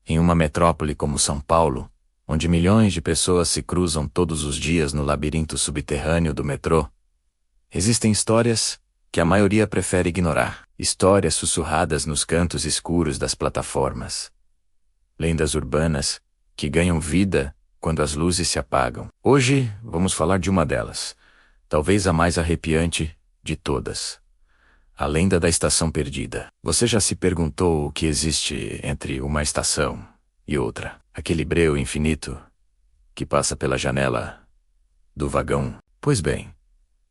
Em uma metrópole como São Paulo, onde milhões de pessoas se cruzam todos os dias no labirinto subterrâneo do metrô, existem histórias que a maioria prefere ignorar. Histórias sussurradas nos cantos escuros das plataformas. Lendas urbanas que ganham vida quando as luzes se apagam. Hoje vamos falar de uma delas, talvez a mais arrepiante de todas. A lenda da estação perdida. Você já se perguntou o que existe entre uma estação e outra? Aquele breu infinito que passa pela janela do vagão. Pois bem,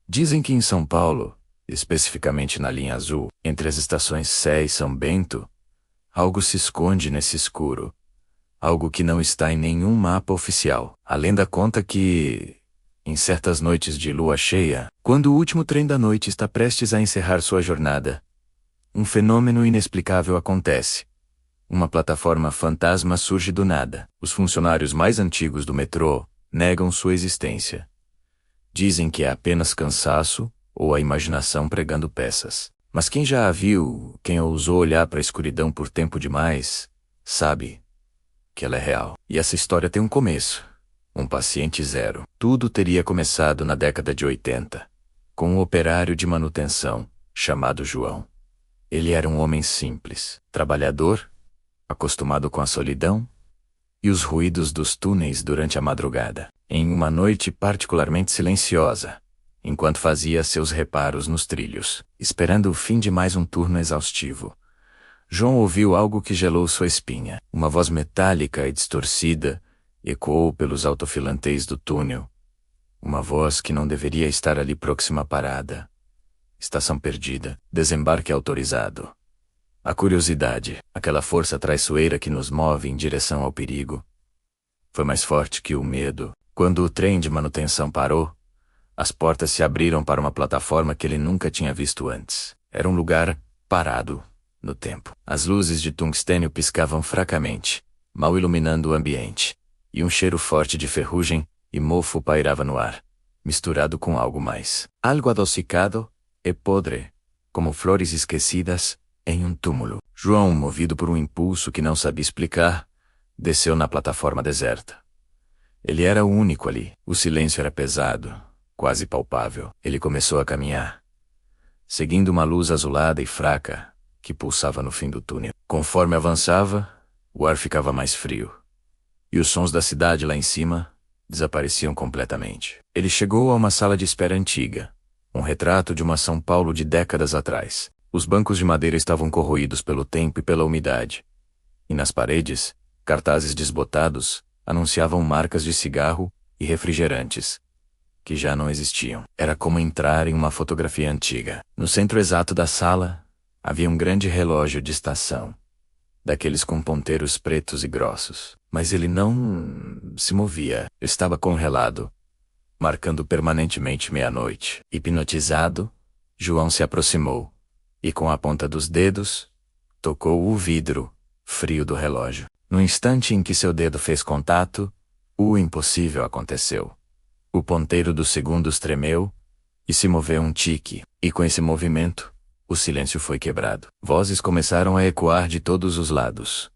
dizem que em São Paulo, especificamente na linha azul, entre as estações Sé e São Bento, algo se esconde nesse escuro. Algo que não está em nenhum mapa oficial. A lenda conta que, em certas noites de lua cheia, quando o último trem da noite está prestes a encerrar sua jornada, um fenômeno inexplicável acontece. Uma plataforma fantasma surge do nada. Os funcionários mais antigos do metrô negam sua existência. Dizem que é apenas cansaço ou a imaginação pregando peças. Mas quem já a viu, quem ousou olhar para a escuridão por tempo demais, sabe que ela é real. E essa história tem um começo. Um paciente zero. Tudo teria começado na década de 80, com um operário de manutenção, chamado João. Ele era um homem simples, trabalhador, acostumado com a solidão e os ruídos dos túneis durante a madrugada. Em uma noite particularmente silenciosa, enquanto fazia seus reparos nos trilhos, esperando o fim de mais um turno exaustivo, João ouviu algo que gelou sua espinha. Uma voz metálica e distorcida ecoou pelos altofilantes do túnel. Uma voz que não deveria estar ali próxima à parada. Estação perdida. Desembarque autorizado. A curiosidade, aquela força traiçoeira que nos move em direção ao perigo, foi mais forte que o medo. Quando o trem de manutenção parou, as portas se abriram para uma plataforma que ele nunca tinha visto antes. Era um lugar parado no tempo. As luzes de tungstênio piscavam fracamente, mal iluminando o ambiente, e um cheiro forte de ferrugem e mofo pairava no ar, misturado com algo mais. Algo adocicado e podre, como flores esquecidas em um túmulo. João, movido por um impulso que não sabia explicar, desceu na plataforma deserta. Ele era o único ali. O silêncio era pesado, quase palpável. Ele começou a caminhar, seguindo uma luz azulada e fraca que pulsava no fim do túnel. Conforme avançava, o ar ficava mais frio, e os sons da cidade lá em cima desapareciam completamente. Ele chegou a uma sala de espera antiga, um retrato de uma São Paulo de décadas atrás. Os bancos de madeira estavam corroídos pelo tempo e pela umidade, e nas paredes, cartazes desbotados anunciavam marcas de cigarro e refrigerantes, que já não existiam. Era como entrar em uma fotografia antiga. No centro exato da sala, havia um grande relógio de estação, daqueles com ponteiros pretos e grossos. Mas ele não se movia. Estava congelado, marcando permanentemente meia-noite. Hipnotizado, João se aproximou e, com a ponta dos dedos, tocou o vidro frio do relógio. No instante em que seu dedo fez contato, o impossível aconteceu. O ponteiro dos segundos tremeu e se moveu um tique, e com esse movimento, o silêncio foi quebrado. Vozes começaram a ecoar de todos os lados,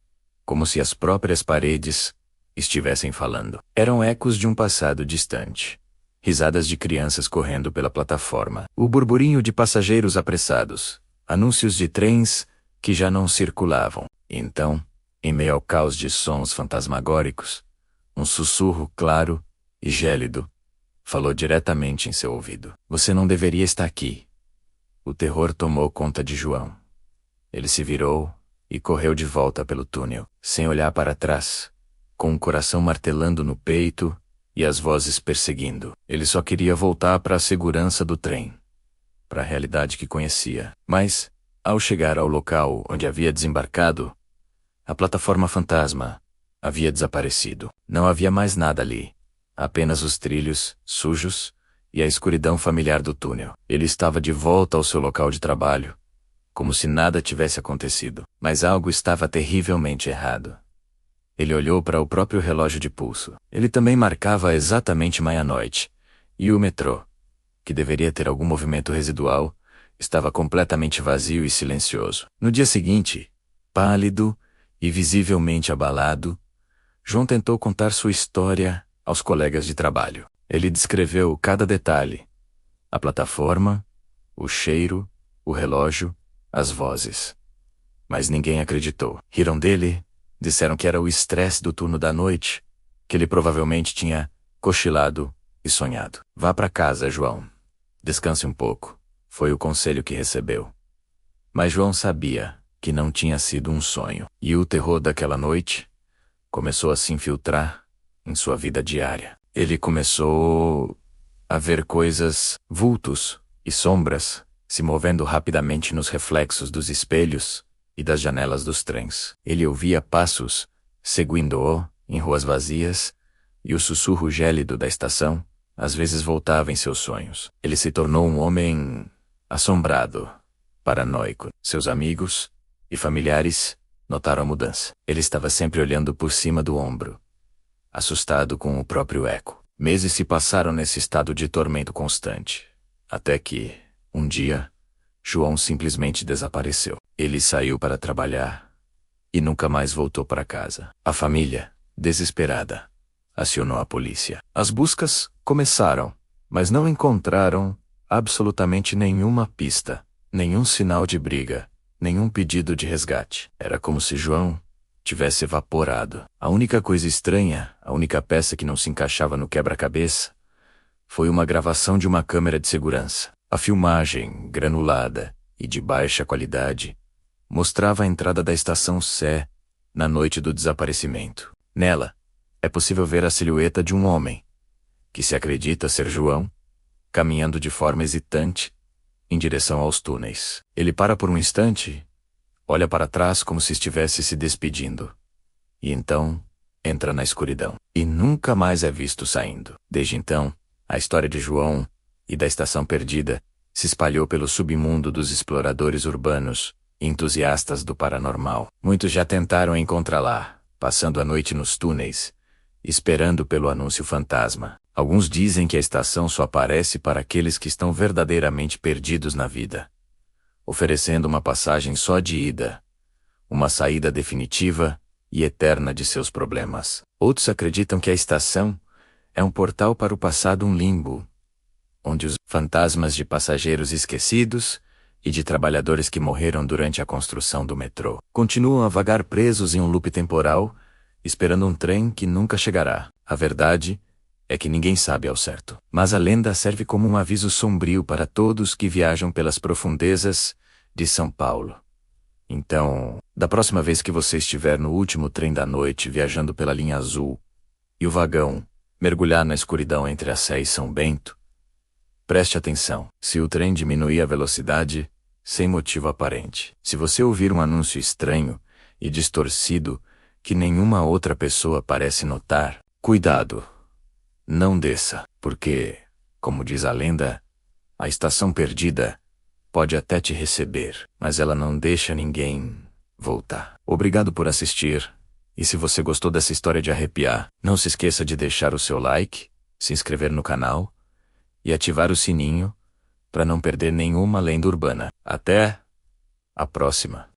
como se as próprias paredes estivessem falando. Eram ecos de um passado distante. Risadas de crianças correndo pela plataforma. O burburinho de passageiros apressados. Anúncios de trens que já não circulavam. Então, em meio ao caos de sons fantasmagóricos, um sussurro claro e gélido falou diretamente em seu ouvido. Você não deveria estar aqui. O terror tomou conta de João. Ele se virou e correu de volta pelo túnel, sem olhar para trás, com o coração martelando no peito e as vozes perseguindo. Ele só queria voltar para a segurança do trem, para a realidade que conhecia. Mas, ao chegar ao local onde havia desembarcado, a plataforma fantasma havia desaparecido. Não havia mais nada ali, apenas os trilhos, sujos, e a escuridão familiar do túnel. Ele estava de volta ao seu local de trabalho, como se nada tivesse acontecido. Mas algo estava terrivelmente errado. Ele olhou para o próprio relógio de pulso. Ele também marcava exatamente meia-noite, e o metrô, que deveria ter algum movimento residual, estava completamente vazio e silencioso. No dia seguinte, pálido E visivelmente abalado, João tentou contar sua história aos colegas de trabalho. Ele descreveu cada detalhe: a plataforma, o cheiro, o relógio, as vozes. Mas ninguém acreditou. Riram dele, disseram que era o estresse do turno da noite, que ele provavelmente tinha cochilado e sonhado. Vá para casa, João. Descanse um pouco, foi o conselho que recebeu. Mas João sabia que não tinha sido um sonho. E o terror daquela noite começou a se infiltrar em sua vida diária. Ele começou a ver coisas, vultos e sombras se movendo rapidamente nos reflexos dos espelhos e das janelas dos trens. Ele ouvia passos seguindo-o em ruas vazias, e o sussurro gélido da estação às vezes voltava em seus sonhos. Ele se tornou um homem assombrado, paranoico. Seus amigos e familiares notaram a mudança. Ele estava sempre olhando por cima do ombro, assustado com o próprio eco. Meses se passaram nesse estado de tormento constante, até que, um dia, João simplesmente desapareceu. Ele saiu para trabalhar e nunca mais voltou para casa. A família, desesperada, acionou a polícia. As buscas começaram, mas não encontraram absolutamente nenhuma pista, nenhum sinal de briga, nenhum pedido de resgate. Era como se João tivesse evaporado. A única coisa estranha, a única peça que não se encaixava no quebra-cabeça, foi uma gravação de uma câmera de segurança. A filmagem, granulada e de baixa qualidade, mostrava a entrada da estação Sé na noite do desaparecimento. Nela, é possível ver a silhueta de um homem, que se acredita ser João, caminhando de forma hesitante em direção aos túneis. Ele para por um instante, olha para trás como se estivesse se despedindo, e então entra na escuridão. E nunca mais é visto saindo. Desde então, a história de João e da estação perdida se espalhou pelo submundo dos exploradores urbanos e entusiastas do paranormal. Muitos já tentaram encontrá-la, passando a noite nos túneis, esperando pelo anúncio fantasma. Alguns dizem que a estação só aparece para aqueles que estão verdadeiramente perdidos na vida, oferecendo uma passagem só de ida, uma saída definitiva e eterna de seus problemas. Outros acreditam que a estação é um portal para o passado, um limbo, onde os fantasmas de passageiros esquecidos e de trabalhadores que morreram durante a construção do metrô continuam a vagar presos em um loop temporal, esperando um trem que nunca chegará. A verdade é que ninguém sabe ao certo. Mas a lenda serve como um aviso sombrio para todos que viajam pelas profundezas de São Paulo. Então, da próxima vez que você estiver no último trem da noite viajando pela linha azul e o vagão mergulhar na escuridão entre a Sé e São Bento, preste atenção. Se o trem diminuir a velocidade, sem motivo aparente. Se você ouvir um anúncio estranho e distorcido que nenhuma outra pessoa parece notar, cuidado. Não desça, porque, como diz a lenda, a estação perdida pode até te receber, mas ela não deixa ninguém voltar. Obrigado por assistir, e se você gostou dessa história de arrepiar, não se esqueça de deixar o seu like, se inscrever no canal e ativar o sininho para não perder nenhuma lenda urbana. Até a próxima!